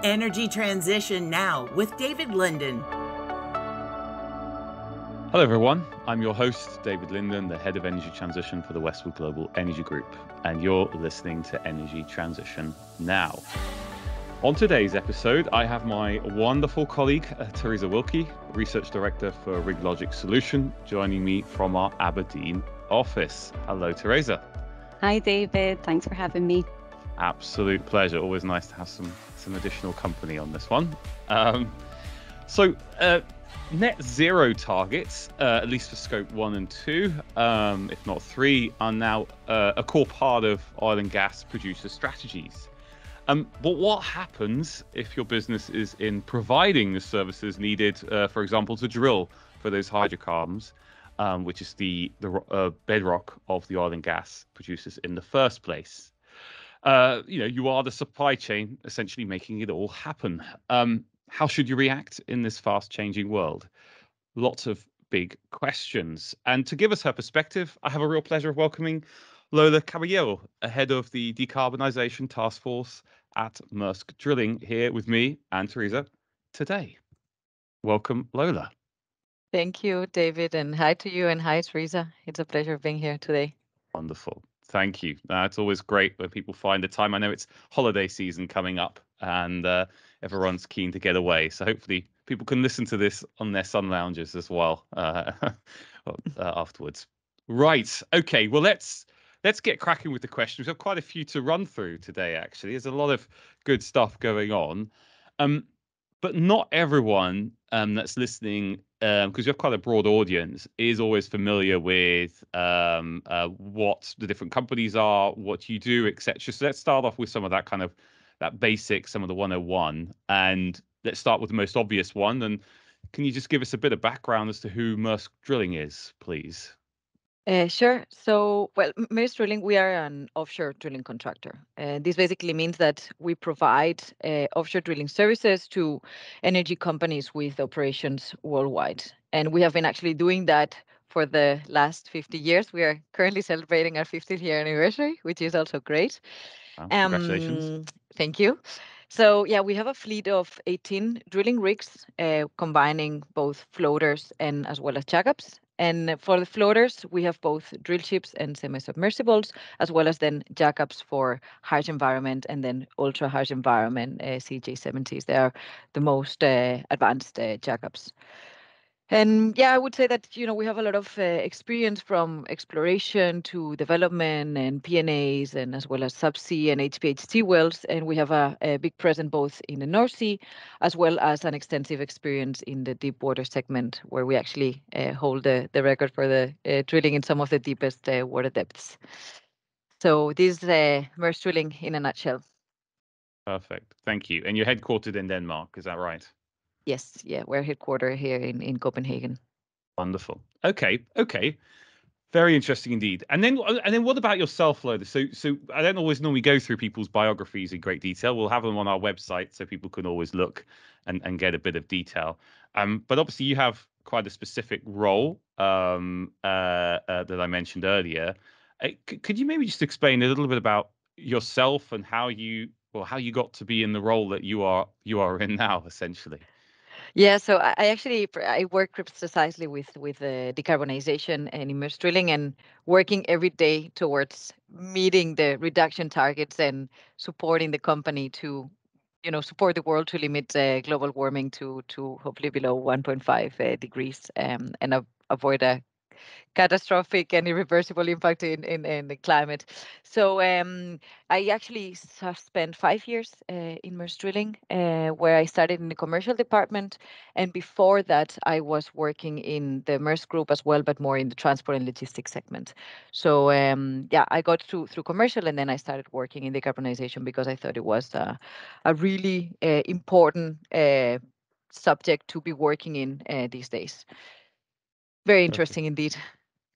Energy Transition Now with David Linden. Hello everyone, I'm your host, David Linden, the Head of Energy Transition for the Westwood Global Energy Group, and you're listening to Energy Transition Now. On today's episode, I have my wonderful colleague, Teresa Wilkie, Research Director for RigLogic Solution, joining me from our Aberdeen office. Hello, Teresa. Hi, David. Thanks for having me. Absolute pleasure. Always nice to have some additional company on this one. So net zero targets, at least for scope 1 and 2, if not 3, are now a core part of oil and gas producer strategies. But what happens if your business is in providing the services needed, for example, to drill for those hydrocarbons, which is the bedrock of the oil and gas producers in the first place? You are the supply chain, essentially making it all happen. How should you react in this fast-changing world? Lots of big questions. And to give us her perspective, I have a real pleasure of welcoming Lola Caballero, head of the Decarbonisation Task Force at Maersk Drilling, here with me and Teresa today. Welcome, Lola. Thank you, David, and hi to you and hi, Teresa. It's a pleasure being here today. Wonderful. Thank you. It's always great when people find the time. I know it's holiday season coming up and everyone's keen to get away. So hopefully people can listen to this on their sun lounges as well afterwards. Right. Okay. Well, let's get cracking with the questions. We have quite a few to run through today, actually. There's a lot of good stuff going on. But not everyone that's listening, because you have quite a broad audience, is always familiar with what the different companies are, what you do, etc. So let's start off with some of that basic, some of the 101, and let's start with the most obvious one. And can you just give us a bit of background as to who Maersk Drilling is, please? Sure. So, Maersk Drilling, we are an offshore drilling contractor. This basically means that we provide offshore drilling services to energy companies with operations worldwide. And we have been actually doing that for the last 50 years. We are currently celebrating our 50th year anniversary, which is also great. Congratulations. Thank you. So, yeah, we have a fleet of 18 drilling rigs, combining both floaters and as well as jackups. And for the floaters, we have both drill ships and semi-submersibles, as well as then jackups for harsh environment and then ultra harsh environment CJ70s. They are the most advanced jackups. And yeah, I would say that, we have a lot of experience from exploration to development and P&As and as well as subsea and HPHT wells. And we have a big presence both in the North Sea as well as an extensive experience in the deep water segment, where we actually hold the record for the drilling in some of the deepest water depths. So this is Maersk Drilling in a nutshell. Perfect. Thank you. And you're headquartered in Denmark, is that right? Yes, yeah, we're headquartered here in Copenhagen. Wonderful. Okay. Very interesting indeed. And then what about yourself, Lola? So I don't always normally go through people's biographies in great detail. We'll have them on our website so people can always look and get a bit of detail. But obviously you have quite a specific role that I mentioned earlier. Could you maybe just explain a little bit about yourself and how you got to be in the role that you are in now, essentially? Yeah, so I work precisely with decarbonization and Maersk Drilling, and working every day towards meeting the reduction targets and supporting the company to, support the world to limit global warming to hopefully below 1.5 degrees, and avoid a catastrophic and irreversible impact in the climate. So I actually have spent 5 years in Maersk Drilling, where I started in the commercial department. And before that, I was working in the Maersk Group as well, but more in the transport and logistics segment. So I got through commercial, and then I started working in decarbonization because I thought it was a really important subject to be working in these days. Very interesting indeed.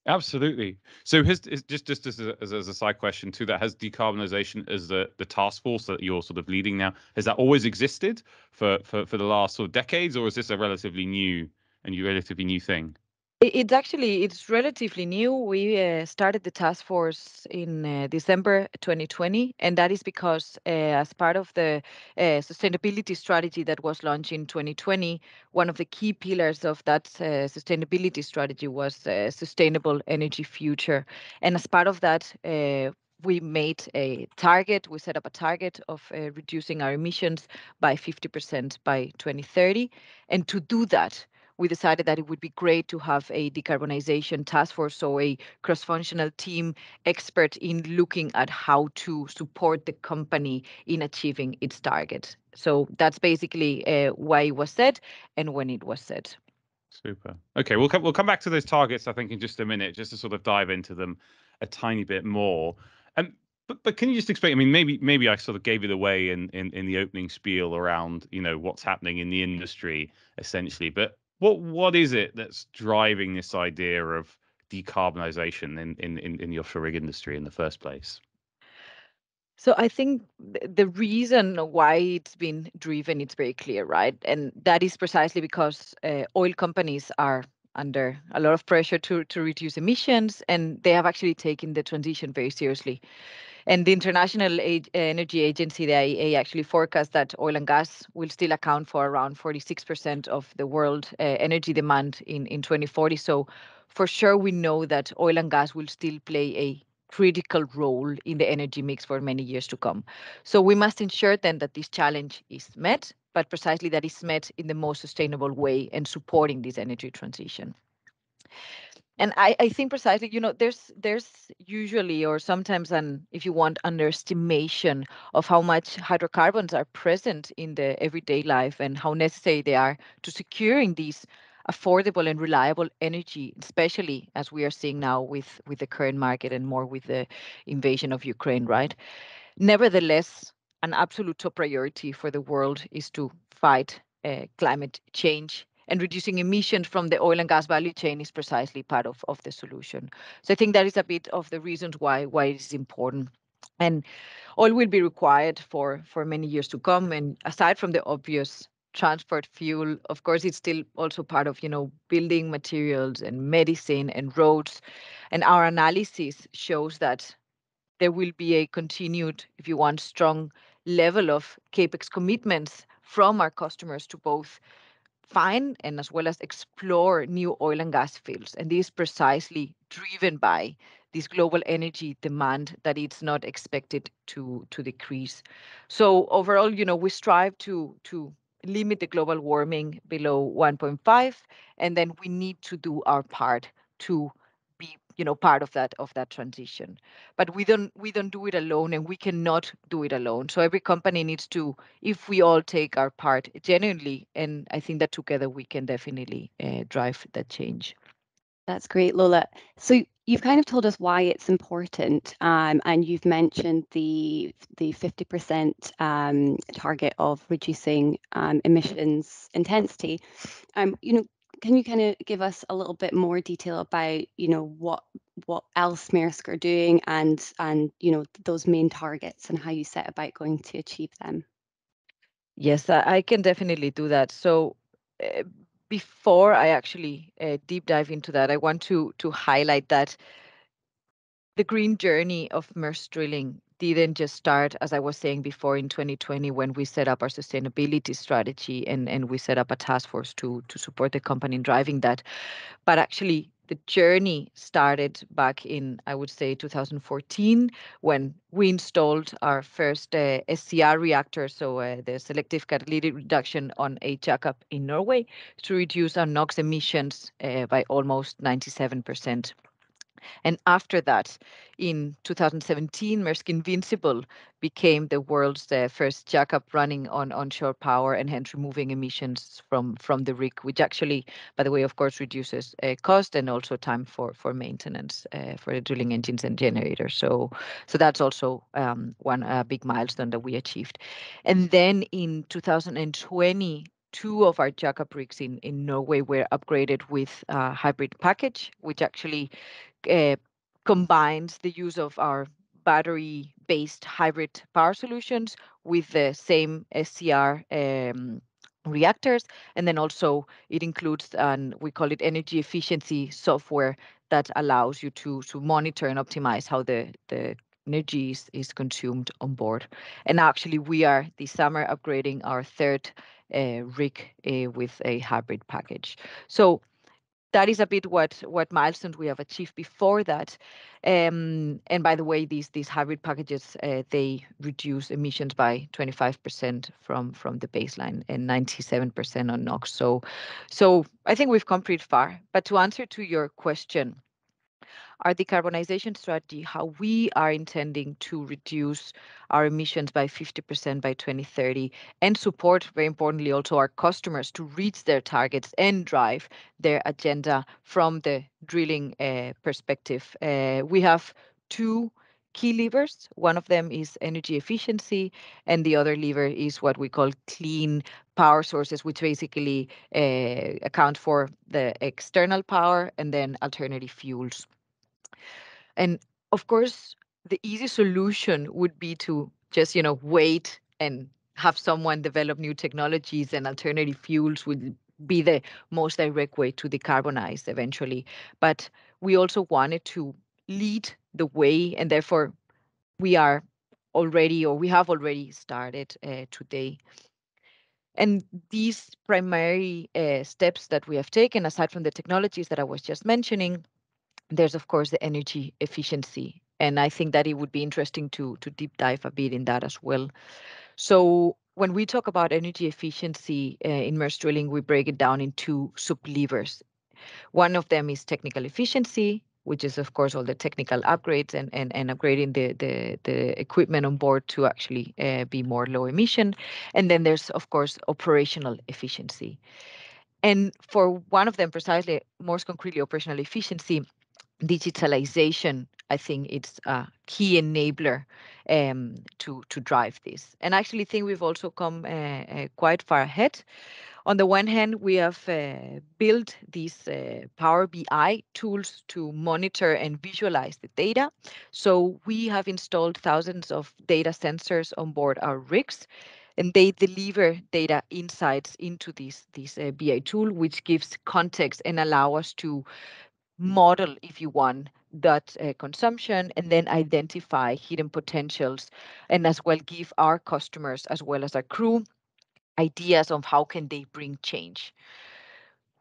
Absolutely. So just as a side question to that, has decarbonisation as the task force that you're sort of leading now, has that always existed for the last sort of decades, or is this a relatively new thing? It's relatively new. We started the task force in December 2020, and that is because as part of the sustainability strategy that was launched in 2020, one of the key pillars of that sustainability strategy was sustainable energy future. And as part of that, we made a target. We set up a target of reducing our emissions by 50% by 2030. And to do that, we decided that it would be great to have a decarbonization task force, so a cross-functional team expert in looking at how to support the company in achieving its target. So that's basically why it was set and when it was set. Super. Okay, we'll come back to those targets, I think, in just a minute, just to sort of dive into them a tiny bit more. But can you just explain? I mean, maybe I sort of gave it away in the opening spiel around, you know, what's happening in the industry essentially. But what is it that's driving this idea of decarbonization in the offshore rig industry in the first place? So I think the reason why it's been driven, it's very clear, right? And that is precisely because oil companies are under a lot of pressure to reduce emissions, and they have actually taken the transition very seriously. And the International Energy Agency, the IEA, actually forecasts that oil and gas will still account for around 46% of the world energy demand in 2040. So for sure, we know that oil and gas will still play a critical role in the energy mix for many years to come. So we must ensure then that this challenge is met, but precisely that is met in the most sustainable way and supporting this energy transition. And I think precisely, you know, there's usually or sometimes an, if you want, underestimation of how much hydrocarbons are present in the everyday life and how necessary they are to securing these affordable and reliable energy, especially as we are seeing now with the current market and more with the invasion of Ukraine, right? Nevertheless, an absolute top priority for the world is to fight climate change. And reducing emissions from the oil and gas value chain is precisely part of the solution. So I think that is a bit of the reasons why it is important. And oil will be required for many years to come. And aside from the obvious transport fuel, of course, it's still also part of, you know, building materials and medicine and roads. And our analysis shows that there will be a continued, if you want, strong level of capex commitments from our customers to both find and as well as explore new oil and gas fields. And this is precisely driven by this global energy demand that it's not expected to decrease. So overall, you know, we strive to limit the global warming below 1.5, and then we need to do our part to be, you know, part of that transition. But we don't do it alone, and we cannot do it alone. So every company needs to, if we all take our part genuinely, and I think that together we can definitely drive that change. That's great, Lola. So you've kind of told us why it's important, and you've mentioned the 50% target of reducing emissions intensity. You know, can you kind of give us a little bit more detail about, you know, what else Maersk are doing and you know those main targets and how you set about going to achieve them? Yes, I can definitely do that. So uh, before I actually deep dive into that, I want to highlight that the green journey of Maersk Drilling didn't just start, as I was saying before, in 2020 when we set up our sustainability strategy and we set up a task force to support the company in driving that. But actually, the journey started back in, I would say, 2014 when we installed our first SCR reactor, so the selective catalytic reduction on a jackup in Norway to reduce our NOx emissions by almost 97%. And after that, in 2017, Maersk Invincible became the world's first jackup running on onshore power and hence removing emissions from the rig, which actually, by the way, of course, reduces cost and also time for maintenance for the drilling engines and generators. So that's also one big milestone that we achieved. And then in 2020, two of our jackup rigs in Norway were upgraded with a hybrid package, which actually uh, combines the use of our battery-based hybrid power solutions with the same SCR reactors. And then also it includes, we call it energy efficiency software that allows you to monitor and optimize how the energy is consumed on board. And actually, we are this summer upgrading our third rig with a hybrid package. So that is a bit what milestones we have achieved before that. And by the way, these hybrid packages, they reduce emissions by 25% from the baseline and 97% on NOx. So I think we've come pretty far. But to answer to your question, our decarbonization strategy, how we are intending to reduce our emissions by 50% by 2030 and support, very importantly, also our customers to reach their targets and drive their agenda from the drilling perspective. We have two key levers. One of them is energy efficiency, and the other lever is what we call clean power sources, which basically account for the external power and then alternative fuels. And of course, the easy solution would be to just, wait and have someone develop new technologies, and alternative fuels would be the most direct way to decarbonize eventually. But we also wanted to lead the way, and therefore we are already, or we have already started today. And these primary steps that we have taken, aside from the technologies that I was just mentioning, there's of course the energy efficiency. And I think that it would be interesting to deep dive a bit in that as well. So when we talk about energy efficiency in Maersk Drilling, we break it down in two sub-levers. One of them is technical efficiency, which is of course all the technical upgrades and upgrading the equipment on board to actually be more low emission. And then there's of course operational efficiency. And for one of them precisely, more concretely operational efficiency, digitalization, I think it's a key enabler to drive this. And I actually think we've also come quite far ahead. On the one hand, we have built these Power BI tools to monitor and visualize the data. So we have installed thousands of data sensors on board our rigs, and they deliver data insights into this BI tool, which gives context and allow us to model, if you want, that consumption, and then identify hidden potentials, and as well give our customers as well as our crew ideas of how can they bring change.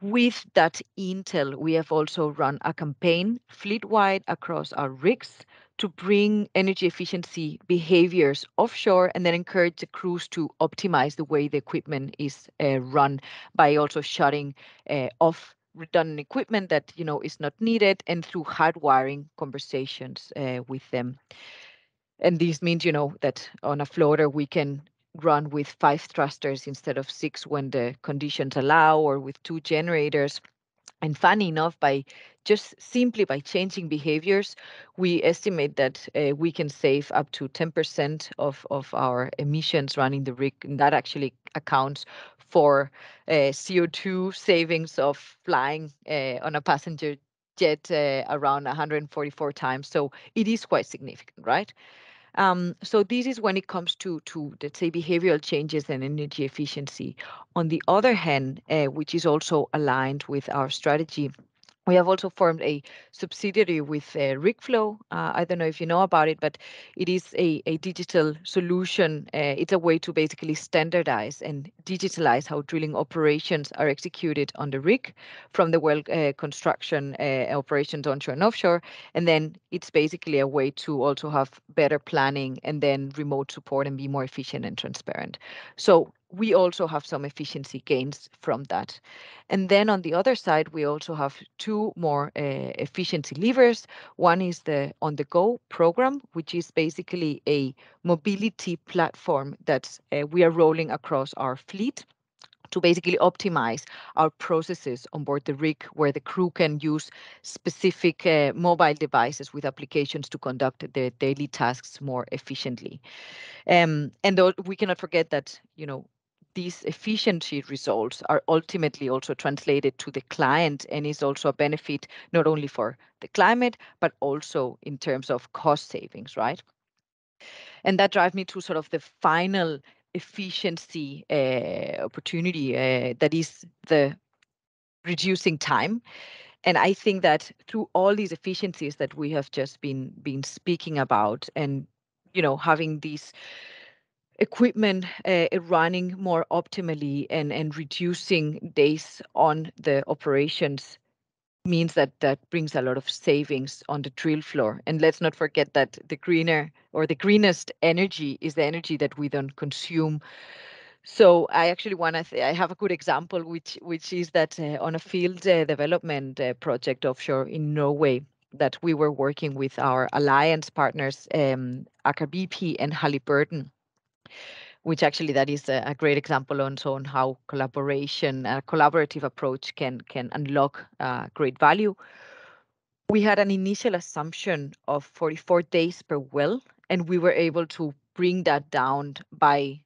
With that intel, we have also run a campaign fleet-wide across our rigs to bring energy efficiency behaviors offshore, and then encourage the crews to optimize the way the equipment is run by also shutting off redundant equipment that is not needed, and through hardwiring conversations with them. And this means that on a floater we can run with 5 thrusters instead of 6 when the conditions allow, or with 2 generators. And funny enough, by just simply by changing behaviors, we estimate that we can save up to 10% of our emissions running the rig. And that actually accounts for CO2 savings of flying on a passenger jet around 144 times. So it is quite significant, right? So this is when it comes to let's say behavioral changes and energy efficiency. On the other hand, which is also aligned with our strategy, we have also formed a subsidiary with RigFlow. I don't know if you know about it, but it is a digital solution. It's a way to basically standardize and digitalize how drilling operations are executed on the rig, from the well construction operations onshore and offshore. And then it's basically a way to also have better planning and then remote support and be more efficient and transparent. So we also have some efficiency gains from that. And then on the other side, we also have 2 more efficiency levers. One is the On the Go program, which is basically a mobility platform that we are rolling across our fleet to basically optimize our processes on board the rig, where the crew can use specific mobile devices with applications to conduct their daily tasks more efficiently. And though we cannot forget that, these efficiency results are ultimately also translated to the client, and is also a benefit not only for the climate, but also in terms of cost savings, right? And that drives me to sort of the final efficiency opportunity that is the reducing time. And I think that through all these efficiencies that we have just been speaking about, and having these equipment running more optimally and reducing days on the operations means that brings a lot of savings on the drill floor. And let's not forget that the greener or the greenest energy is the energy that we don't consume. So I actually want to I have a good example, which is that on a field development project offshore in Norway, that we were working with our alliance partners, Aker BP and Halliburton, which actually that is a great example on how collaboration, a collaborative approach can unlock great value. We had an initial assumption of 44 days per well, and we were able to bring that down by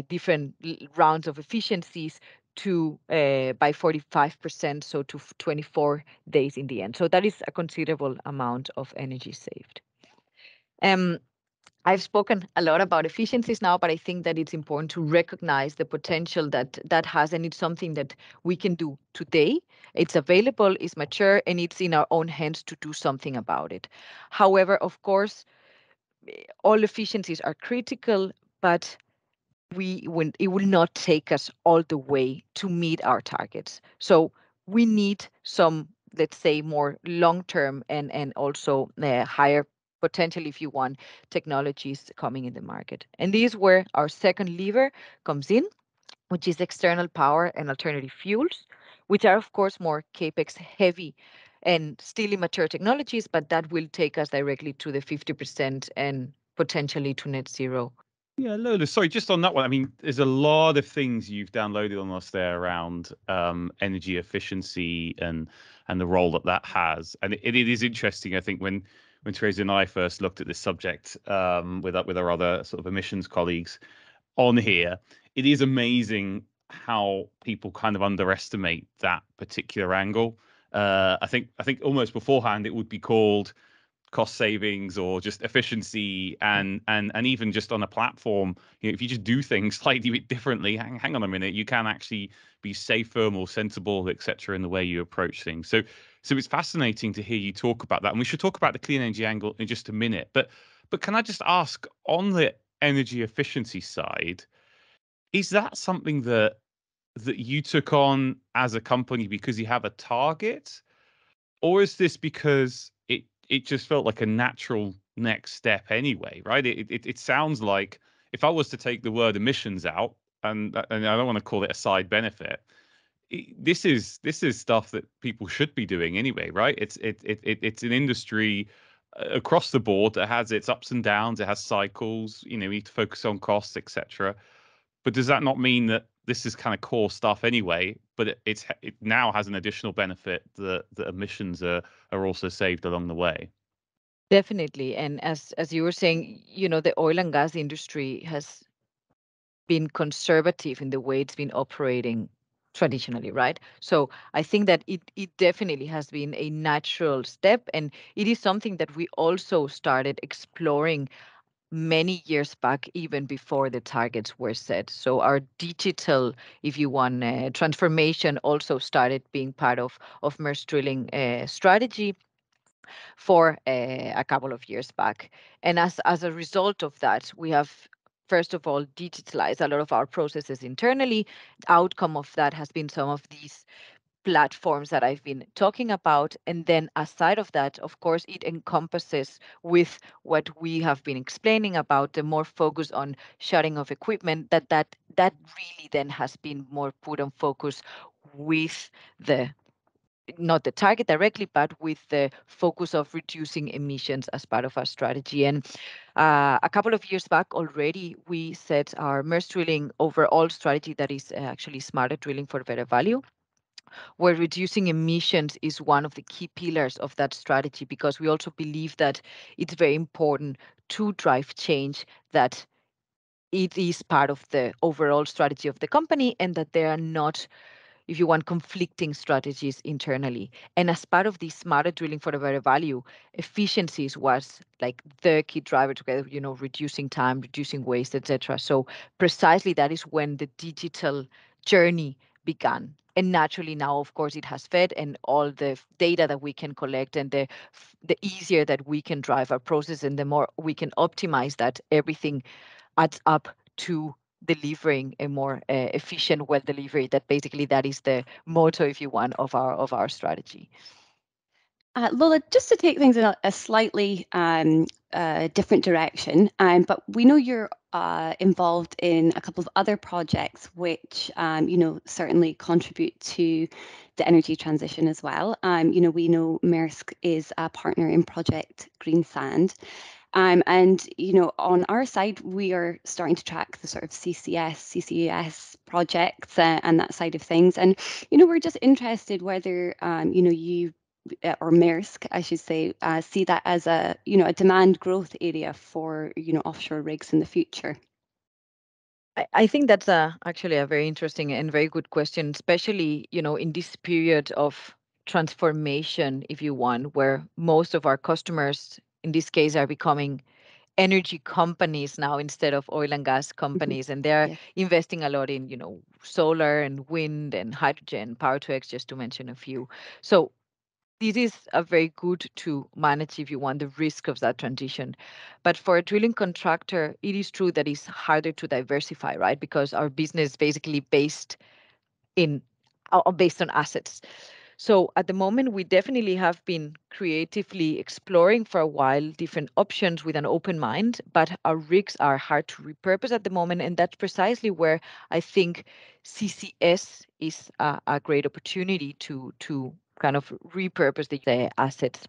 different rounds of efficiencies to by 45%, so to 24 days in the end. So that is a considerable amount of energy saved. I've spoken a lot about efficiencies now, but I think that it's important to recognize the potential that has, and it's something that we can do today. It's available, it's mature, and it's in our own hands to do something about it. However, of course, all efficiencies are critical, but it will not take us all the way to meet our targets. So we need some, let's say, more long-term and also higher potential, if you want, technologies coming in the market. And this is where our second lever comes in, which is external power and alternative fuels, which are, of course, more capex heavy and still immature technologies, but that will take us directly to the 50% and potentially to net zero. Yeah, Lola, sorry, just on that one. I mean, there's a lot of things you've downloaded on us there around energy efficiency and the role that has. And it is interesting, I think, when Teresa and I first looked at this subject with our other sort of emissions colleagues on here, it is amazing how people kind of underestimate that particular angle. I think almost beforehand it would be called cost savings or just efficiency, and even just on a platform, if you just do things slightly bit differently, hang on a minute, you can actually be safer, more sensible, etc., in the way you approach things. So it's fascinating to hear you talk about that, and we should talk about the clean energy angle in just a minute. But can I just ask, on the energy efficiency side, is that something that you took on as a company because you have a target, or is this because it just felt like a natural next step anyway, right? It sounds like, if I was to take the word emissions out, and I don't want to call it a side benefit, this is stuff that people should be doing anyway, right? It's an industry across the board that has its ups and downs. It has cycles. You need to focus on costs, etc. But does that not mean that this is kind of core stuff anyway, but it now has an additional benefit that emissions are also saved along the way? Definitely. And as you were saying, the oil and gas industry has been conservative in the way it's been operating traditionally, right? So I think that it definitely has been a natural step, and it is something that we also started exploring many years back, even before the targets were set. So our digital, if you want, transformation also started being part of Maersk Drilling strategy for a couple of years back. And as a result of that, we have, first of all, digitalized a lot of our processes internally. The outcome of that has been some of these platforms that I've been talking about. And then aside of that, of course, it encompasses with what we have been explaining about the more focus on shutting off equipment, that really then has been more put on focus with the, not the target directly, but with the focus of reducing emissions as part of our strategy. And a couple of years back already, we set our Maersk Drilling overall strategy, that is actually smarter drilling for better value, where reducing emissions is one of the key pillars of that strategy, because we also believe that it's very important to drive change, that it is part of the overall strategy of the company, and that there are not if you want, conflicting strategies internally. And as part of this smarter drilling for the better value, efficiencies was like the key driver together, reducing time, reducing waste, etc. So precisely that is when the digital journey began. And naturally now, of course, it has fed, and all the data that we can collect, and the easier that we can drive our process, and the more we can optimize that, everything adds up to delivering a more efficient well delivery. That basically that is the motto, if you want, of our strategy. Lola, just to take things in a slightly different direction, but we know you're involved in a couple of other projects which, certainly contribute to the energy transition as well. We know Maersk is a partner in Project Green Sand. And, on our side, we are starting to track the sort of CCS projects and that side of things. And, we're just interested whether, you or Maersk, I should say, see that as a demand growth area for offshore rigs in the future. I think that's actually a very interesting and very good question, especially in this period of transformation, if you want, where most of our customers in this case are becoming energy companies now instead of oil and gas companies, and they're investing a lot in solar and wind and hydrogen, power to X, just to mention a few. So this is a very good to manage, if you want, the risk of that transition. But for a drilling contractor, it is true that it's harder to diversify, right? Because our business is basically based on assets. So at the moment, we definitely have been creatively exploring for a while different options with an open mind, but our rigs are hard to repurpose at the moment. And that's precisely where I think CCS is a great opportunity to kind of repurpose the assets.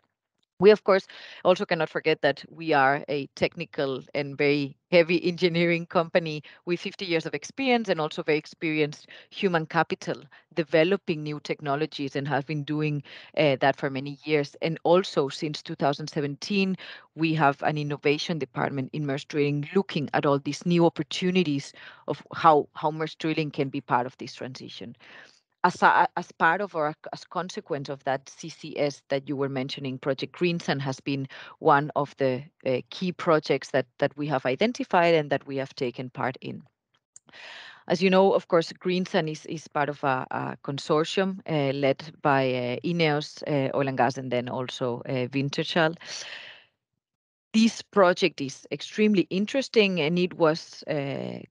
We, of course, also cannot forget that we are a technical and very heavy engineering company with 50 years of experience, and also very experienced human capital developing new technologies, and have been doing that for many years. And also since 2017, we have an innovation department in Maersk Drilling looking at all these new opportunities of how Maersk Drilling can be part of this transition. As part of, or as consequence of that CCS that you were mentioning, Project Green Sand has been one of the key projects that we have identified and that we have taken part in. As you know, of course, Green Sand is part of a consortium led by Ineos Oil and Gas, and then also Wintershall. This project is extremely interesting, and it was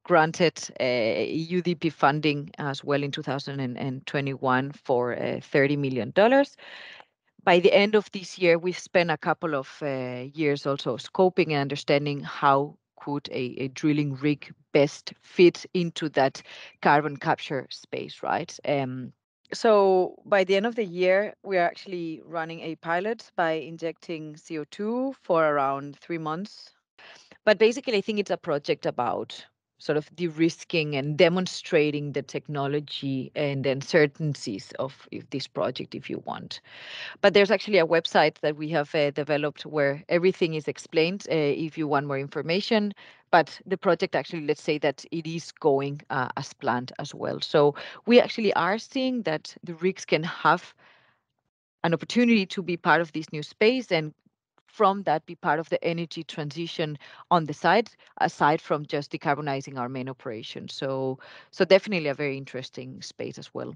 granted UDP funding as well in 2021 for $30 million. By the end of this year, we've spent a couple of years also scoping and understanding how could a drilling rig best fit into that carbon capture space, right? So by the end of the year, we are actually running a pilot by injecting CO2 for around 3 months. But basically, I think it's a project about sort of de-risking and demonstrating the technology and the uncertainties of this project, if you want. But there's actually a website that we have developed where everything is explained if you want more information. But the project actually, let's say that it is going as planned as well. So we actually are seeing that the rigs can have an opportunity to be part of this new space, and from that be part of the energy transition on the side, aside from just decarbonizing our main operation. So definitely a very interesting space as well.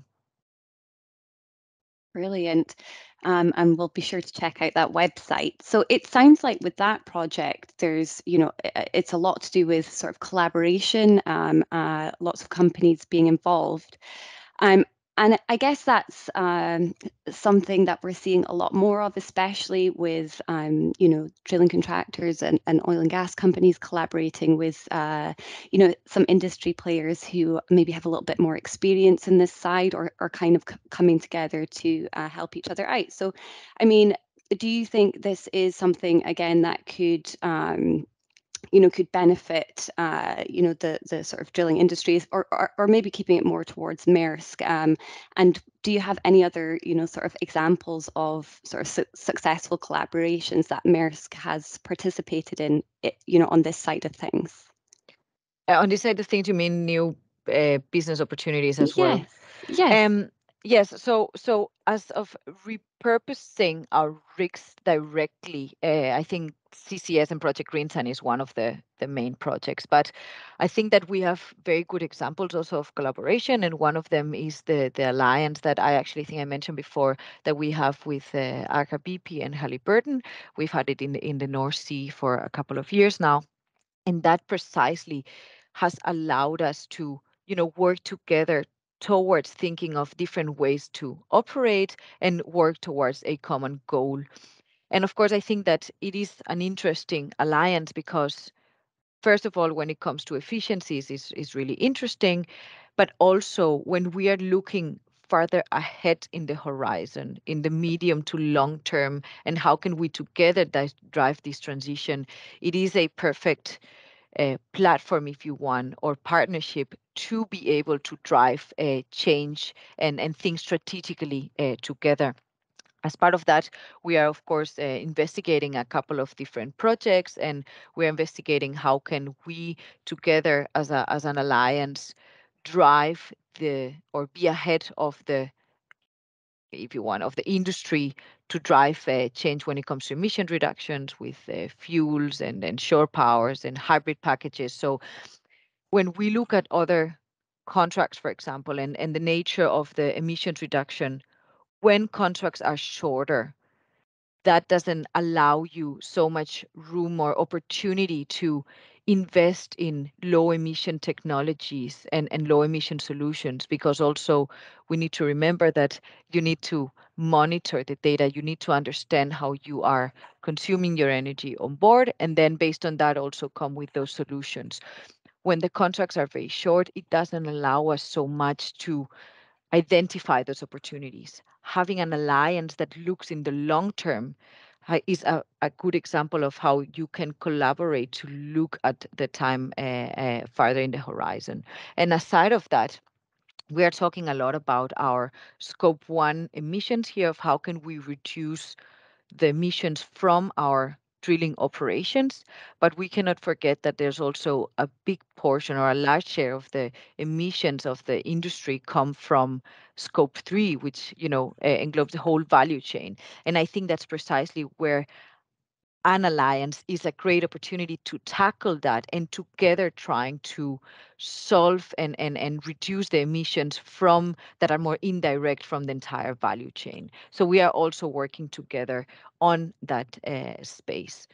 Brilliant. And we'll be sure to check out that website. So it sounds like with that project, there's, it's a lot to do with sort of collaboration, lots of companies being involved. And I guess that's something that we're seeing a lot more of, especially with, drilling contractors and oil and gas companies collaborating with, some industry players who maybe have a little bit more experience in this side, or kind of coming together to help each other out. So, I mean, do you think this is something, again, that could could benefit, the sort of drilling industries, or maybe keeping it more towards Maersk? And do you have any other, sort of examples of sort of successful collaborations that Maersk has participated in, on this side of things? On this side of things, you mean new business opportunities as well? Yes. Yes, so as of repurposing our rigs directly, I think CCS and Project Greensun is one of the main projects. But I think that we have very good examples also of collaboration, and one of them is the alliance that I actually think I mentioned before that we have with Aker BP and Halliburton. We've had it in the North Sea for a couple of years now, and that precisely has allowed us to work together towards thinking of different ways to operate and work towards a common goal. And of course, I think that it is an interesting alliance because first of all, when it comes to efficiencies is really interesting, but also when we are looking farther ahead in the horizon, in the medium to long term, and how can we together drive this transition, it is a perfect platform, if you want, or partnership to be able to drive a change and think strategically together. As part of that, we are, of course, investigating a couple of different projects, and we're investigating how can we together as an alliance drive or be ahead of the, if you want, of the industry to drive change when it comes to emission reductions with fuels and shore powers and hybrid packages. So when we look at other contracts, for example, and the nature of the emissions reduction, when contracts are shorter, that doesn't allow you so much room or opportunity to invest in low emission technologies and low emission solutions, because also we need to remember that you need to monitor the data, you need to understand how you are consuming your energy on board, and then based on that also come with those solutions. When the contracts are very short, it doesn't allow us so much to identify those opportunities. Having an alliance that looks in the long term is a good example of how you can collaborate to look at the time farther in the horizon. And aside of that, we are talking a lot about our scope 1 emissions here of how can we reduce the emissions from our drilling operations, but we cannot forget that there's also a big portion or a large share of the emissions of the industry come from scope 3, which englobes the whole value chain. And I think that's precisely where an alliance is a great opportunity to tackle that and together trying to solve and reduce the emissions from that are more indirect from the entire value chain. So we are also working together on that space.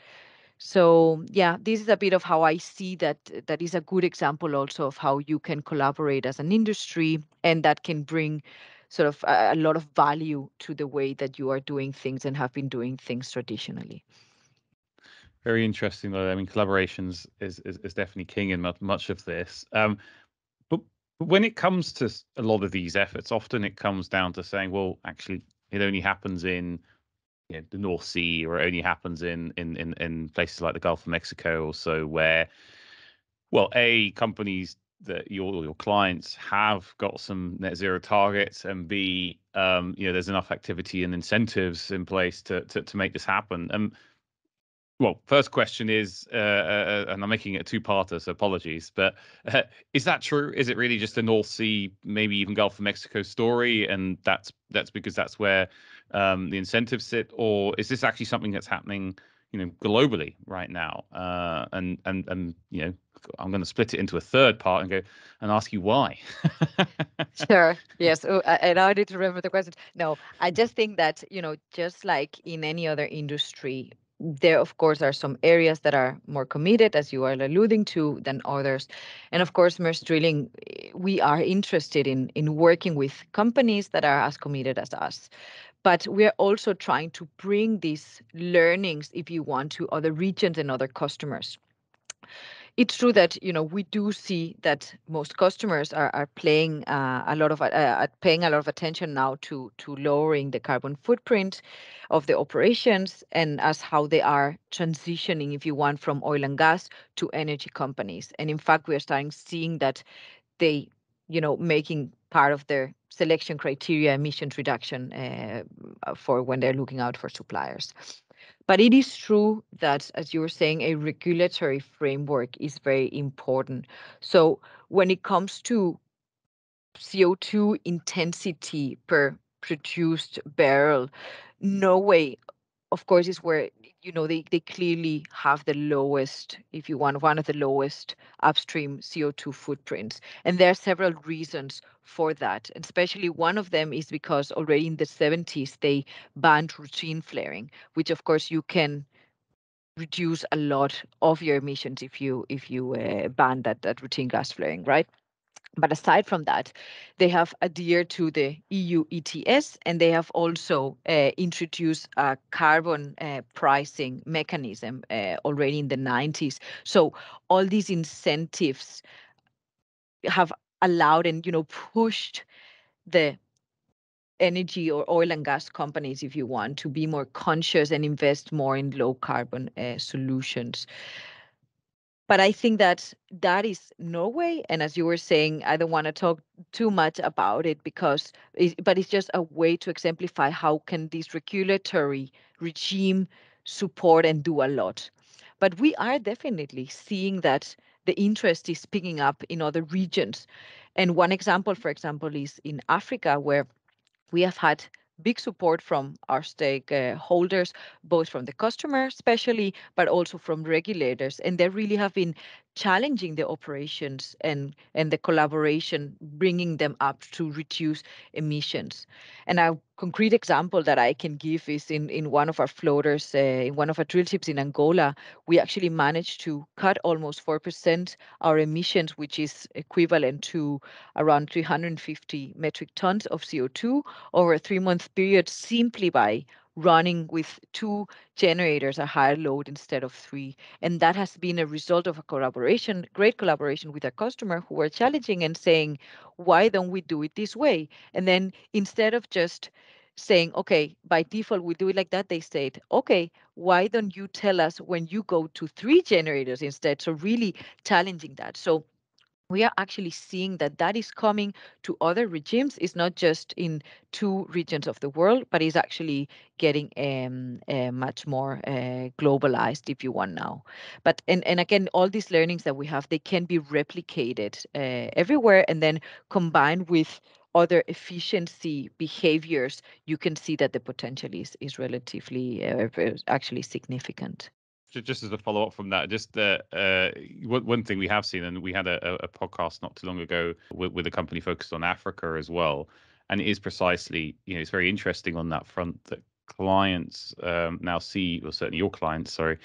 So yeah, this is a bit of how I see that is a good example also of how you can collaborate as an industry, and that can bring sort of a lot of value to the way that you are doing things and have been doing things traditionally. Very interesting, though. I mean, collaborations is definitely king in much of this. But when it comes to a lot of these efforts, often it comes down to saying, well, actually, it only happens in the North Sea, or it only happens in places like the Gulf of Mexico or so, where, well, companies that your clients have got some net zero targets, and B, there's enough activity and incentives in place to make this happen. Well, first question is, and I'm making it a two-parter, so apologies, but is that true? Is it really just a North Sea, maybe even Gulf of Mexico story, and that's because that's where the incentives sit, or is this actually something that's happening, globally right now? And I'm going to split it into a third part and go and ask you why. Sure. Yes. And I need to remember the question. No, I just think that, just like in any other industry, there, of course, are some areas that are more committed, as you are alluding to, than others. And of course, Maersk Drilling, we are interested in working with companies that are as committed as us. But we are also trying to bring these learnings, if you want, to other regions and other customers. It's true that we do see that most customers are paying a lot of attention now to lowering the carbon footprint of the operations, and as how they are transitioning, if you want, from oil and gas to energy companies. And in fact, we are starting seeing that they making part of their selection criteria emissions reduction for when they're looking out for suppliers. But it is true that, as you were saying, a regulatory framework is very important. So when it comes to CO2 intensity per produced barrel, Norway, of course, is where they clearly have the lowest, if you want, one of the lowest upstream CO2 footprints. And there are several reasons for that. And especially one of them is because already in the 70s, they banned routine flaring, which of course you can reduce a lot of your emissions if you ban that routine gas flaring, right? But aside from that, they have adhered to the EU ETS, and they have also introduced a carbon pricing mechanism already in the 90s. So all these incentives have allowed and pushed the energy or oil and gas companies, if you want, to be more conscious and invest more in low carbon solutions. But I think that is Norway. And as you were saying, I don't want to talk too much about it but it's just a way to exemplify how can this regulatory regime support and do a lot. But we are definitely seeing that the interest is picking up in other regions. And one example, for example, is in Africa, where we have had big support from our stakeholders, both from the customer, especially, but also from regulators. And they really have been challenging the operations and the collaboration, bringing them up to reduce emissions. And a concrete example that I can give is in one of our floaters, in one of our drill ships in Angola, we actually managed to cut almost 4% our emissions, which is equivalent to around 350 metric tons of CO2 over a 3-month period, simply by running with 2 generators, a higher load instead of 3. And that has been a result of a collaboration, great collaboration with our customer, who were challenging and saying, why don't we do it this way? And then instead of just saying, okay, by default we do it like that, they said, okay, why don't you tell us when you go to 3 generators instead? So really challenging that. So we are actually seeing that is coming to other regimes. It's not just in 2 regions of the world, but is actually getting much more globalized, if you want now. But and again, all these learnings that we have, they can be replicated everywhere, and then combined with other efficiency behaviors, you can see that the potential is relatively actually significant. Just as a follow up from that, just one thing we have seen, and we had a podcast not too long ago with a company focused on Africa as well, and it is precisely, it's very interesting on that front that clients now see, or certainly your clients, sorry,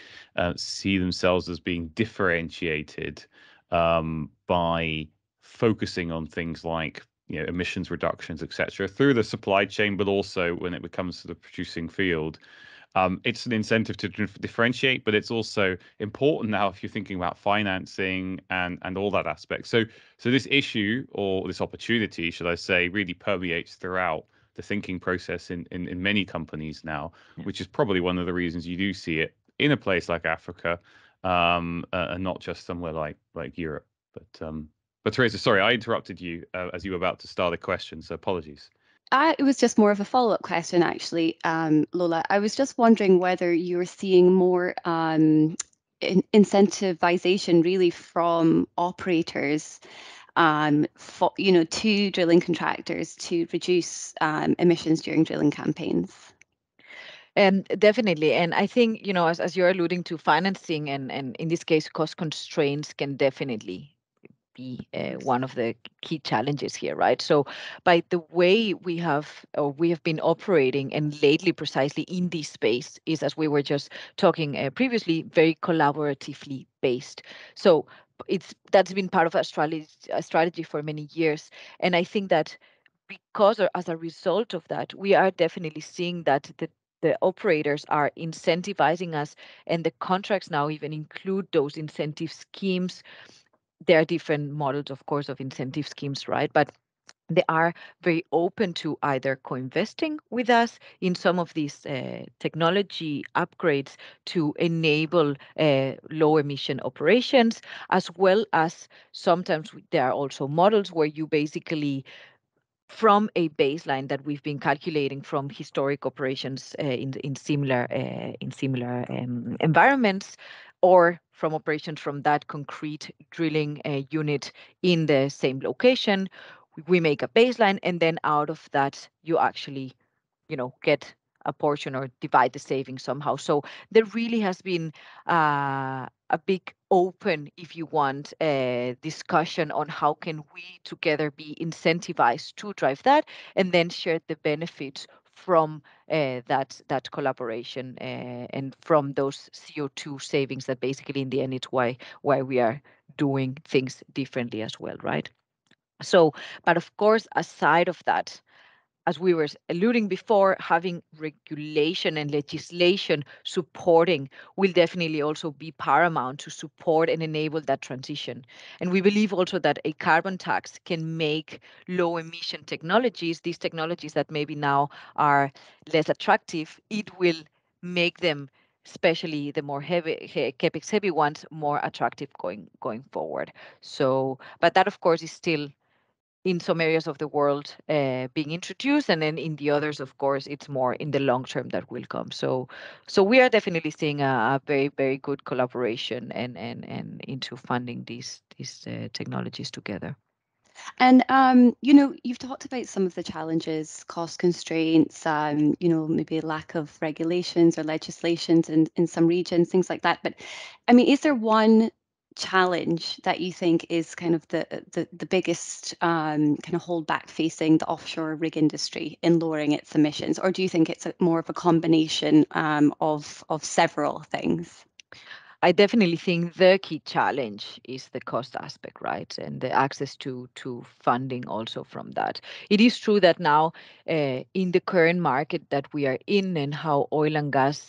see themselves as being differentiated by focusing on things like emissions reductions, etc., through the supply chain, but also when it comes to the producing field. It's an incentive to differentiate, but it's also important now if you're thinking about financing and all that aspect. So this issue, or this opportunity, should I say, really permeates throughout the thinking process in many companies now, which is probably one of the reasons you do see it in a place like Africa, and not just somewhere like Europe. But Teresa, sorry, I interrupted you as you were about to start a question, so apologies. It was just more of a follow-up question, actually, Lola. I was just wondering whether you're seeing more incentivization really from operators, to drilling contractors to reduce emissions during drilling campaigns. Definitely. And I think, as you're alluding to, financing and in this case, cost constraints can definitely be one of the key challenges here, right? So by the way we have been operating, and lately precisely in this space, is, as we were just talking previously, very collaboratively based. So that's been part of our strategy for many years. And I think that because, or as a result of that, we are definitely seeing that the operators are incentivizing us, and the contracts now even include those incentive schemes. There are different models, of course, of incentive schemes, right? But they are very open to either co-investing with us in some of these technology upgrades to enable low emission operations, as well as sometimes there are also models where you basically, from a baseline that we've been calculating from historic operations in similar environments, or from operations from that concrete drilling unit in the same location, we make a baseline, and then out of that you actually get a portion or divide the savings somehow. So there really has been a big open, if you want, discussion on how can we together be incentivized to drive that, and then share the benefits from that collaboration, and from those CO2 savings, that basically in the end it's why we are doing things differently as well, right? So, but of course, aside of that, as we were alluding before, having regulation and legislation supporting will definitely also be paramount to support and enable that transition. And we believe also that a carbon tax can make low emission technologies, these technologies that maybe now are less attractive, it will make them, especially the more capex heavy ones, more attractive going forward. So, but that of course is still in some areas of the world being introduced, and then in the others, of course, it's more in the long term that will come. So we are definitely seeing a very, very good collaboration and into funding these technologies together. And you've talked about some of the challenges, cost constraints, maybe lack of regulations or legislations in some regions, things like that. But I mean, is there one challenge that you think is kind of the biggest kind of holdback facing the offshore rig industry in lowering its emissions, or do you think it's more of a combination of several things? I definitely think the key challenge is the cost aspect, right? And the access to funding also from that. It is true that now in the current market that we are in, and how oil and gas,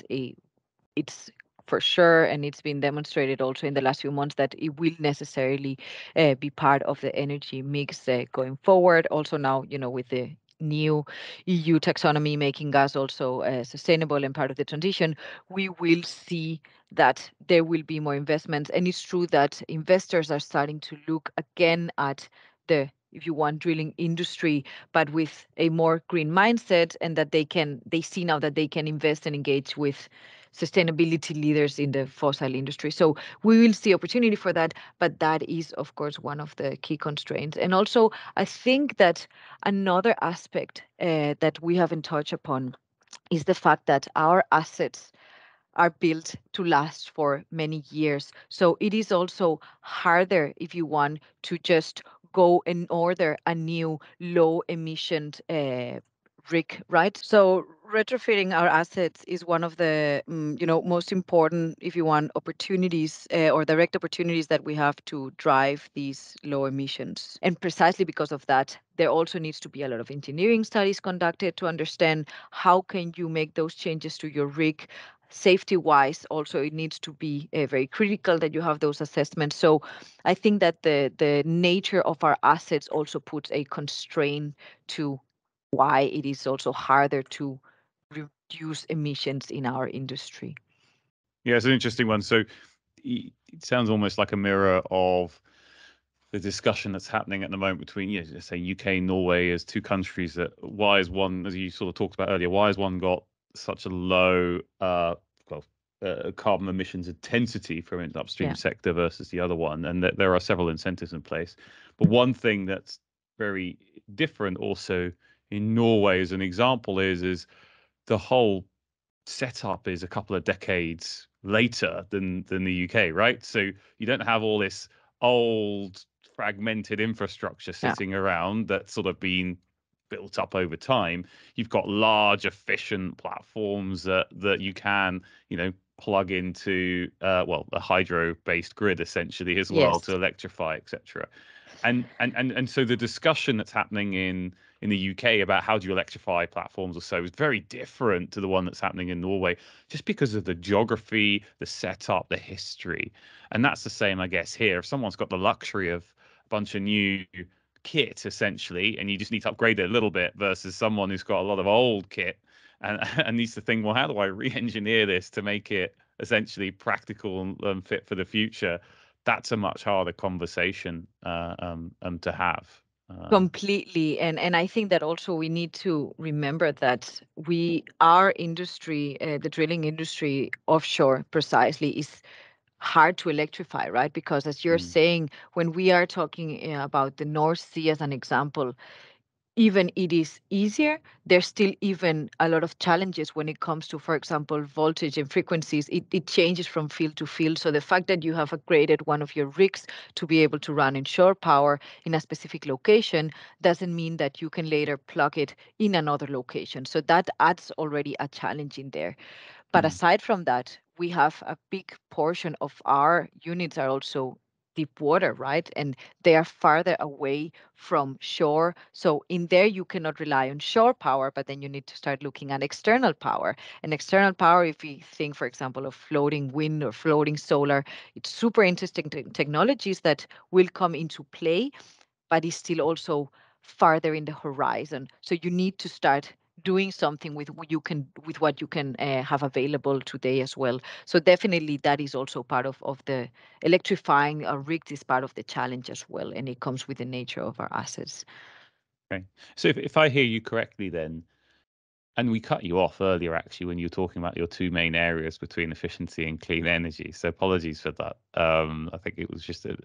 it's for sure, and it's been demonstrated also in the last few months, that it will necessarily be part of the energy mix going forward. Also now, with the new EU taxonomy making gas also sustainable and part of the transition, we will see that there will be more investments. And it's true that investors are starting to look again at the, if you want, drilling industry, but with a more green mindset, and that they see now that they can invest and engage with sustainability leaders in the fossil industry. So we will see opportunity for that, but that is, of course, one of the key constraints. And also, I think that another aspect that we haven't touched upon is the fact that our assets are built to last for many years. So it is also harder, if you want, to just go and order a new low emission rig, right? So retrofitting our assets is one of the most important, if you want, opportunities or direct opportunities that we have to drive these low emissions. And precisely because of that, there also needs to be a lot of engineering studies conducted to understand how can you make those changes to your rig safety wise. Also, it needs to be very critical that you have those assessments. So I think that the nature of our assets also puts a constraint to why it is also harder to reduce emissions in our industry. Yeah, it's an interesting one. So it sounds almost like a mirror of the discussion that's happening at the moment between, let's say UK and Norway as two countries. That why is one, as you sort of talked about earlier, why has one got such a low carbon emissions intensity from an upstream sector versus the other one, and that there are several incentives in place. But one thing that's very different also in Norway, as an example, is the whole setup is a couple of decades later than the UK, right? So you don't have all this old fragmented infrastructure sitting around that's sort of been built up over time. You've got large, efficient platforms that you can, plug into a hydro-based grid essentially as well to electrify, etc. And so the discussion that's happening in the UK about how do you electrify platforms or so is very different to the one that's happening in Norway, just because of the geography, the setup, the history. And that's the same, I guess, here. If someone's got the luxury of a bunch of new kit, essentially, and you just need to upgrade it a little bit, versus someone who's got a lot of old kit and needs to think, well, how do I re-engineer this to make it essentially practical and fit for the future? That's a much harder conversation to have. Completely. And I think that also we need to remember that our industry, the drilling industry offshore precisely, is hard to electrify, right? Because as you're saying, when we are talking about the North Sea as an example, even it is easier, there's still even a lot of challenges when it comes to, for example, voltage and frequencies. It changes from field to field. So the fact that you have upgraded one of your rigs to be able to run in shore power in a specific location doesn't mean that you can later plug it in another location. So that adds already a challenge in there. But aside from that, we have a big portion of our units are also deep water, right? And they are farther away from shore. So in there, you cannot rely on shore power, but then you need to start looking at external power. And external power, if we think, for example, of floating wind or floating solar, it's super interesting technologies that will come into play, but is still also farther in the horizon. So you need to start doing something with what you can have available today as well. So definitely that is also part of the electrifying our rigs is part of the challenge as well, and it comes with the nature of our assets. Okay, so if I hear you correctly, then, and we cut you off earlier actually when you were talking about your two main areas between efficiency and clean energy. So apologies for that. I think it was just an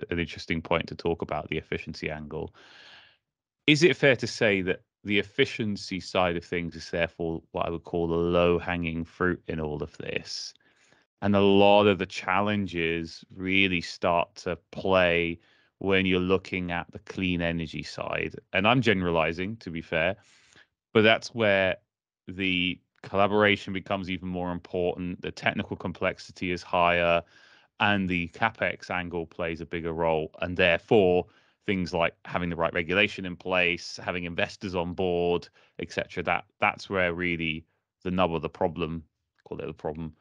interesting point to talk about the efficiency angle. Is it fair to say that the efficiency side of things is therefore what I would call the low-hanging fruit in all of this? And a lot of the challenges really start to play when you're looking at the clean energy side. And I'm generalizing, to be fair, but that's where the collaboration becomes even more important. The technical complexity is higher, and the capex angle plays a bigger role. And therefore, things like having the right regulation in place, having investors on board, etc. That's where really the nub of the problem, call it a problem,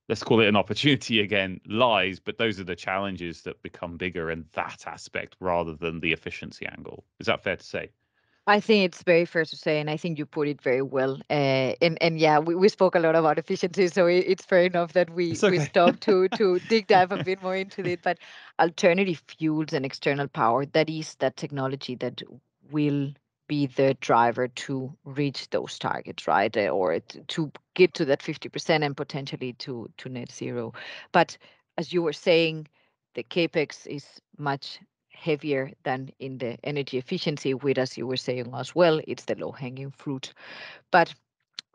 let's call it an opportunity again, lies. But those are the challenges that become bigger in that aspect rather than the efficiency angle. Is that fair to say? I think it's very fair to say, and I think you put it very well. And yeah, we spoke a lot about efficiency, so it's fair enough that It's we okay. stopped to dig dive a bit more into it. But alternative fuels and external power, that is that technology that will be the driver to reach those targets, right? Or to get to that 50% and potentially to net zero. But as you were saying, the capex is much heavier than in the energy efficiency, with, as you were saying as well, it's the low hanging fruit. But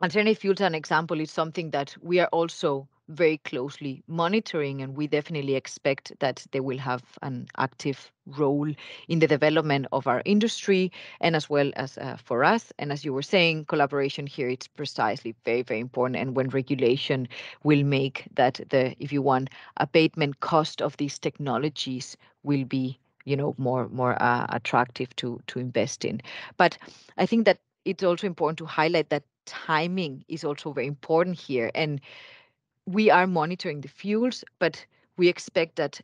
alternative fuels, an example, is something that we are also very closely monitoring, and we definitely expect that they will have an active role in the development of our industry and as well as for us. And as you were saying, collaboration here, it's precisely very, very important. And when regulation will make that the, if you want, abatement cost of these technologies will be more attractive to invest in. But I think that it's also important to highlight that timing is also very important here. And we are monitoring the fuels, but we expect that,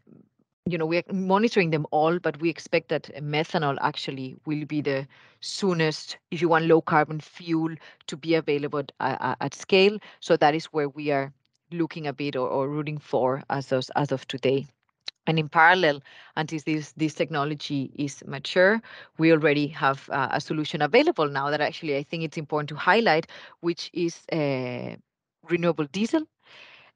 we are monitoring them all, but we expect that methanol actually will be the soonest, if you want, low carbon fuel to be available at scale. So that is where we are looking a bit or rooting for as of today. And in parallel, until this technology is mature, we already have a solution available now that actually I think it's important to highlight, which is renewable diesel.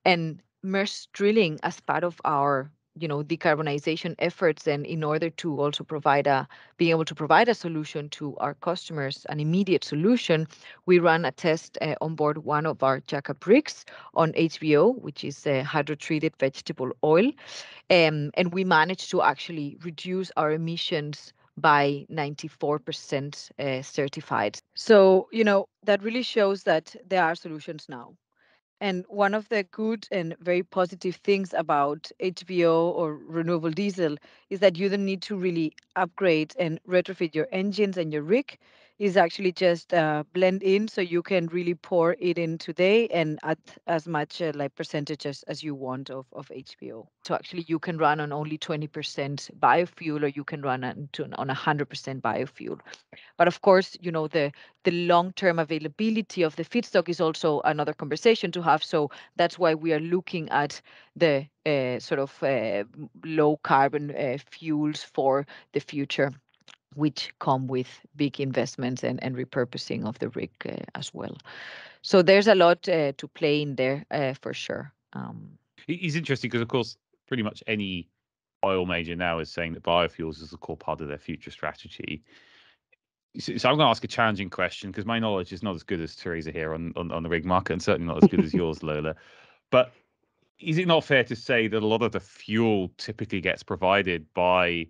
And Maersk Drilling, as part of our decarbonization efforts, and in order to also being able to provide a solution to our customers, an immediate solution, we run a test on board one of our jackup rigs on HVO, which is hydrotreated vegetable oil. And we managed to actually reduce our emissions by 94% certified. So, that really shows that there are solutions now. And one of the good and very positive things about HVO or renewable diesel is that you don't need to really upgrade and retrofit your engines and your rig. Is actually just blend in, so you can really pour it in today and add as much like percentages as you want of HVO. So actually you can run on only 20% biofuel, or you can run on 100% biofuel. But of course, the long-term availability of the feedstock is also another conversation to have. So that's why we are looking at the sort of low carbon fuels for the future, which come with big investments and repurposing of the rig as well. So there's a lot to play in there for sure. It's interesting because, of course, pretty much any oil major now is saying that biofuels is a core part of their future strategy. So I'm going to ask a challenging question because my knowledge is not as good as Teresa here on the rig market, and certainly not as good as yours, Lola. But is it not fair to say that a lot of the fuel typically gets provided by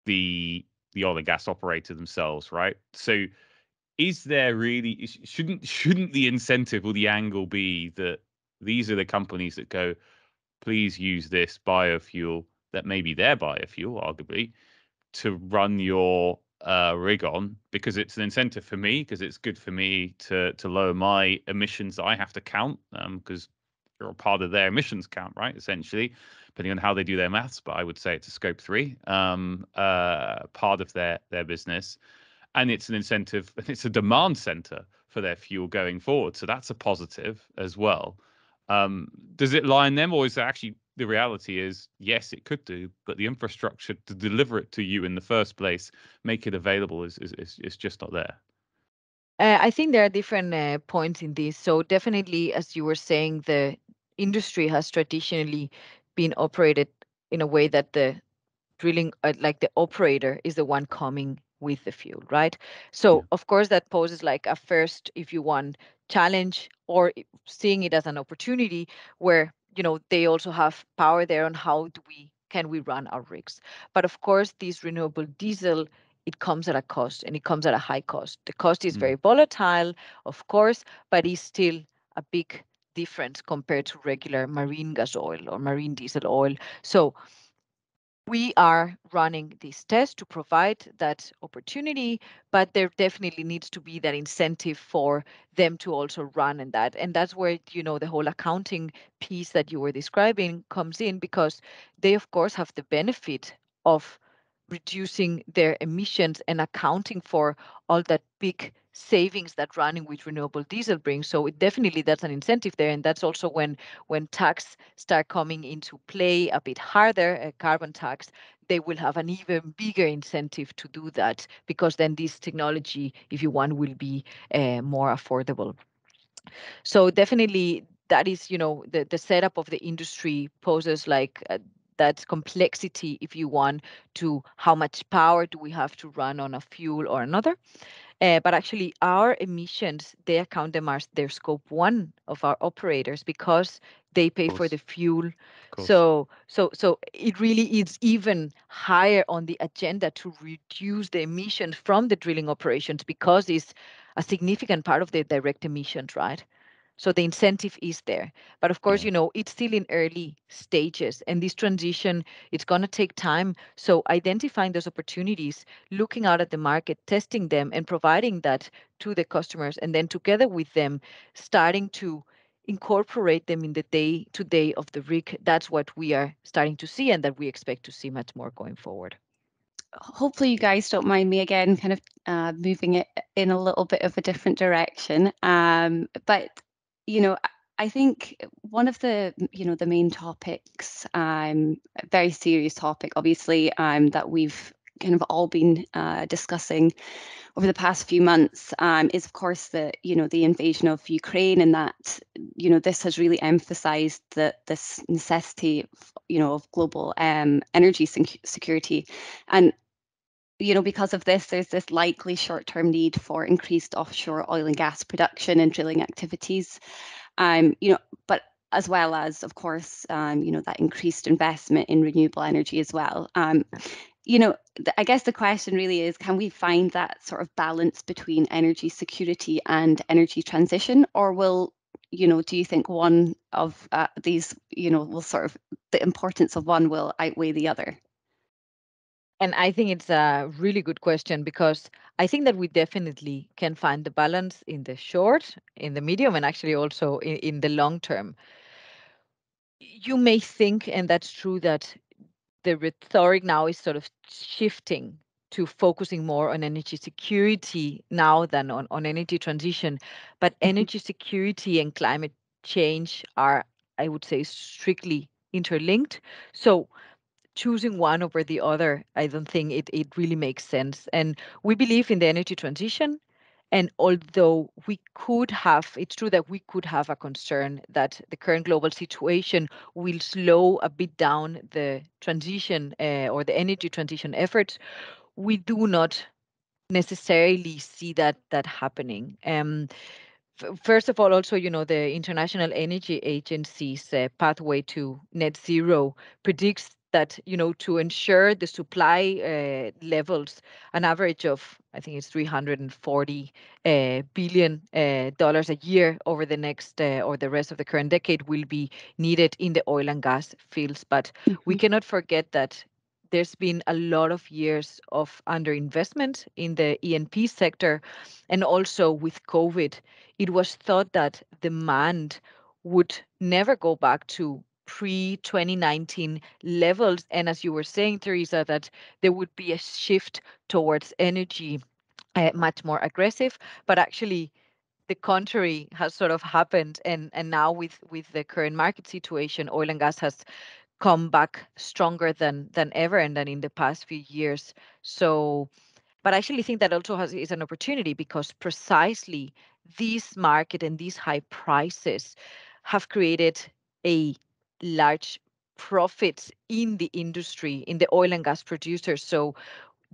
the oil and gas operator themselves, right? So is there really shouldn't the incentive or the angle be that these are the companies that go, please use this biofuel that may be their biofuel, arguably, to run your rig on, because it's an incentive for me, because it's good for me to lower my emissions that I have to count, because you're a part of their emissions count, right? Essentially, depending on how they do their maths, but I would say it's a scope 3 part of their business, and it's an incentive, it's a demand center for their fuel going forward. So that's a positive as well. Does it lie in them, or is it actually the reality is, yes, it could do, but the infrastructure to deliver it to you in the first place, make it available, is just not there? I think there are different points in this. So definitely, as you were saying, the industry has traditionally been operated in a way that the drilling, like the operator is the one coming with the fuel, right? So Yeah. of course that poses like a first, if you want, challenge, or seeing it as an opportunity where, they also have power there on how can we run our rigs. But of course, this renewable diesel, it comes at a cost, and it comes at a high cost. The cost is very volatile, of course, but it's still a big difference compared to regular marine gas oil or marine diesel oil. So we are running this test to provide that opportunity, but there definitely needs to be that incentive for them to also run in that. And that's where, the whole accounting piece that you were describing comes in, because they, of course, have the benefit of reducing their emissions and accounting for all that big savings that running with renewable diesel brings. So definitely that's an incentive there. And that's also when tax start coming into play a bit harder, a carbon tax, they will have an even bigger incentive to do that, because then this technology, if you want, will be more affordable. So definitely that is, the setup of the industry poses like that complexity, if you want, to how much power do we have to run on a fuel or another. But actually, our emissions, they account them as their scope 1 of our operators, because they pay for the fuel. So it really is even higher on the agenda to reduce the emissions from the drilling operations, because it's a significant part of the direct emissions, right? So the incentive is there. But of course, it's still in early stages, and this transition, it's going to take time. So identifying those opportunities, looking out at the market, testing them, and providing that to the customers, and then together with them, starting to incorporate them in the day-to-day of the rig. That's what we are starting to see, and that we expect to see much more going forward. Hopefully you guys don't mind me again kind of moving it in a little bit of a different direction. But I think one of the the main topics, a very serious topic, obviously, that we've kind of all been discussing over the past few months, is of course the invasion of Ukraine, and that this has really emphasized this necessity of global energy security. And because of this, there's this likely short-term need for increased offshore oil and gas production and drilling activities, but as well as, of course, that increased investment in renewable energy as well. I guess the question really is, can we find that sort of balance between energy security and energy transition, or will, do you think one of these, will sort of, the importance of one will outweigh the other? And I think it's a really good question, because I think that we definitely can find the balance in the short, in the medium, and actually also in the long term. You may think, and that's true, that the rhetoric now is sort of shifting to focusing more on energy security now than on energy transition. But energy security and climate change are, I would say, strictly interlinked. So choosing one over the other, I don't think it really makes sense. And we believe in the energy transition, And although it's true that we could have a concern that the current global situation will slow a bit down the transition or the energy transition efforts, we do not necessarily see that happening. First of all, also, the International Energy Agency's pathway to net zero predicts that, to ensure the supply levels, an average of, I think it's $340 billion dollars a year over the next or the rest of the current decade will be needed in the oil and gas fields. But we cannot forget that there's been a lot of years of underinvestment in the E&P sector. And also with COVID, it was thought that demand would never go back to pre-2019 levels. And as you were saying, Teresa, that there would be a shift towards energy much more aggressive. But actually, the contrary has sort of happened. And now with the current market situation, oil and gas has come back stronger than ever and than in the past few years. So, but I actually think that also is an opportunity, because precisely this market and these high prices have created a large profits in the industry, in the oil and gas producers. So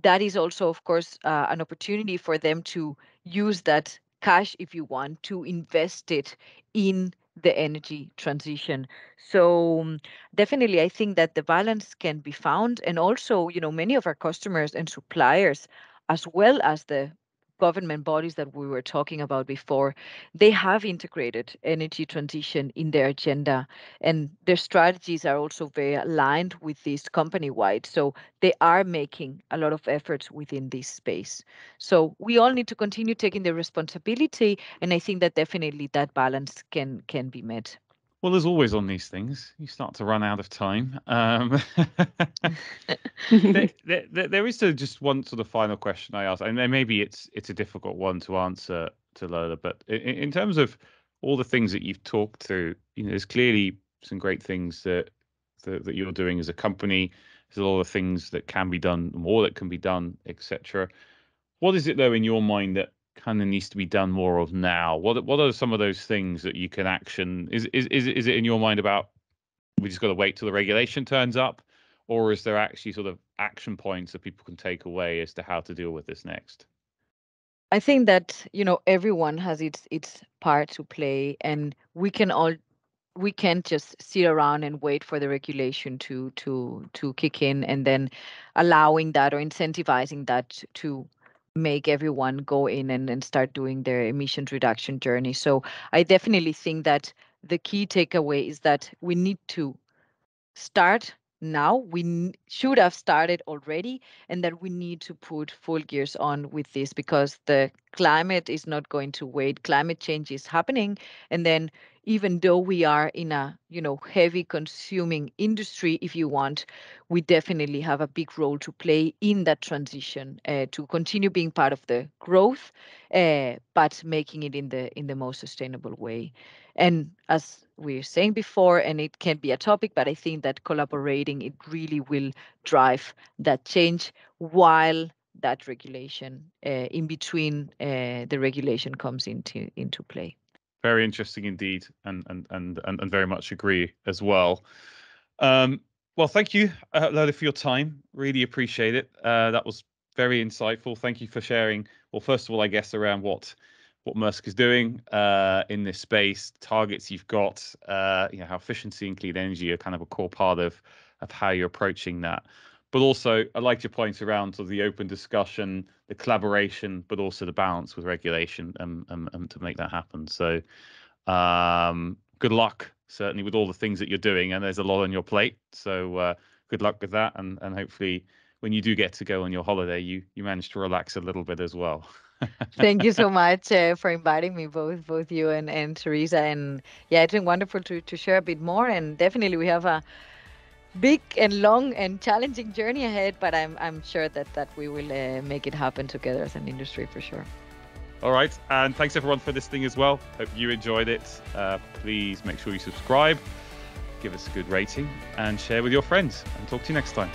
that is also, of course, an opportunity for them to use that cash, if you want, to invest it in the energy transition. So definitely, I think that the balance can be found. And also, many of our customers and suppliers, as well as the government bodies that we were talking about before, they have integrated energy transition in their agenda, and their strategies are also very aligned with this company-wide. So they are making a lot of efforts within this space. So we all need to continue taking the responsibility, and I think that definitely that balance can be met. Well, as always on these things, you start to run out of time. There is just one sort of final question I ask, and maybe it's a difficult one to answer, to Lola, but in terms of all the things that you've talked through, there's clearly some great things that you're doing as a company. There's a lot of things that can be done, more that can be done, etc. What is it, though, in your mind that kind of needs to be done more of now? What are some of those things that you can action? Is it in your mind about we just got to wait till the regulation turns up, or is there actually sort of action points that people can take away as to how to deal with this next? I think that everyone has its part to play, and we can't just sit around and wait for the regulation to kick in and then allowing that or incentivizing that to make everyone go in and start doing their emissions reduction journey. So I definitely think that the key takeaway is that we need to start now. We should have started already, and that we need to put full gears on with this, because the climate is not going to wait. Climate change is happening, and then even though we are in a heavy consuming industry, if you want, we definitely have a big role to play in that transition to continue being part of the growth, but making it in the most sustainable way. And as we were saying before, and it can be a topic, but I think that collaborating, it really will drive that change, while that regulation in between the regulation comes into play. Very interesting indeed, and very much agree as well. Well, thank you, Lola, for your time. Really appreciate it. That was very insightful. Thank you for sharing. Well, first of all, I guess around what Maersk is doing in this space, targets you've got, how efficiency and clean energy are kind of a core part of how you're approaching that. But also, I liked your points around sort of the open discussion, the collaboration, but also the balance with regulation to make that happen. So good luck, certainly, with all the things that you're doing. And there's a lot on your plate. So good luck with that. And hopefully, when you do get to go on your holiday, you manage to relax a little bit as well. Thank you so much for inviting me, both you and Teresa. And yeah, it's been wonderful to share a bit more. And definitely, we have a big and long and challenging journey ahead, but I'm sure that we will make it happen together as an industry for sure. All right, and thanks everyone for listening as well. Hope you enjoyed it. Please make sure you subscribe, give us a good rating, and share with your friends. And talk to you next time.